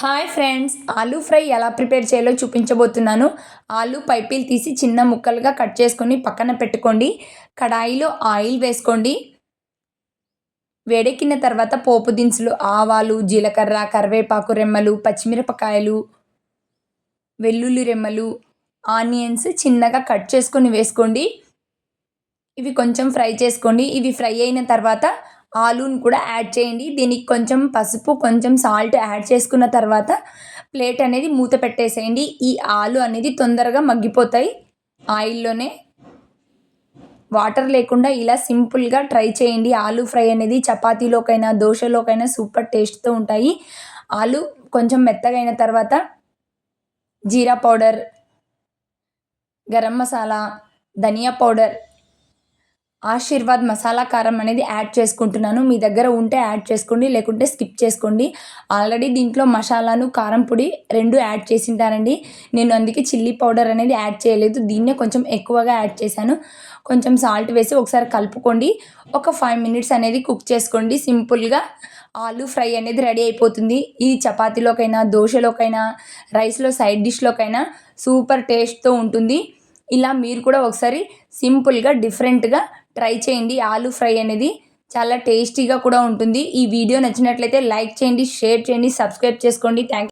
Hi friends, aloo fry ఎలా prepare చేయాలో చూపించబోతున్నాను. ఆలూ పైపీలు తీసి చిన్న ముక్కలుగా కట్ చేసుకొని పక్కన పెట్టుకోండి. కడాయిలో ఆయిల్ వేసుకోండి. వేడెక్కిన తర్వాత పోపు దినుసులు, ఆవాలు, జీలకర్ర, కరివేపాకు రెమ్మలు, పచ్చిమిరపకాయలు, వెల్లుల్లి రెమ్మలు, ఆనియన్స్ చిన్నగా కట్ చేసుకొని వేసుకోండి. ఇవి కొంచెం ఫ్రై చేసుకోండి. ఇవి ఫ్రై అయిన తర్వాత ఆలూని కూడా యాడ్ చేయండి. దీనికి కొంచెం పసుపు, కొంచెం సాల్ట్ యాడ్ చేసుకున్న తర్వాత ప్లేట్ అనేది మూత పెట్టేసేయండి. ఈ ఆలు అనేది తొందరగా మగ్గిపోతాయి ఆయిల్లోనే. వాటర్ లేకుండా ఇలా సింపుల్గా ట్రై చేయండి. ఆలూ ఫ్రై అనేది చపాతీలోకైనా దోశలోకైనా సూపర్ టేస్ట్తో ఉంటాయి. ఆలు కొంచెం మెత్తగా అయిన తర్వాత జీరా పౌడర్, గరం మసాలా, ధనియా పౌడర్, ఆశీర్వాద్ మసాలా కారం అనేది యాడ్ చేసుకుంటున్నాను. మీ దగ్గర ఉంటే యాడ్ చేసుకోండి, లేకుంటే స్కిప్ చేసుకోండి. ఆల్రెడీ దీంట్లో మసాలాను, కారం పొడి 2 యాడ్ చేసింటానండి. నేను అందుకే చిల్లీ పౌడర్ అనేది యాడ్ చేయలేదు. దీన్నే కొంచెం ఎక్కువగా యాడ్ చేశాను. కొంచెం సాల్ట్ వేసి ఒకసారి కలుపుకోండి. ఒక 5 మినిట్స్ అనేది కుక్ చేసుకోండి. సింపుల్గా ఆలూ ఫ్రై అనేది రెడీ అయిపోతుంది. ఇది చపాతీలోకైనా, దోశలోకైనా, రైస్లో సైడ్ డిష్లోకైనా సూపర్ టేస్ట్తో ఉంటుంది. ఇలా మీరు కూడా ఒకసారి సింపుల్గా డిఫరెంట్గా ట్రై చేయండి. ఆలూ ఫ్రై అనేది చాలా టేస్టీగా కూడా ఉంటుంది. ఈ వీడియో నచ్చినట్లయితే లైక్ చేయండి, షేర్ చేయండి, సబ్స్క్రైబ్ చేసుకోండి. థ్యాంక్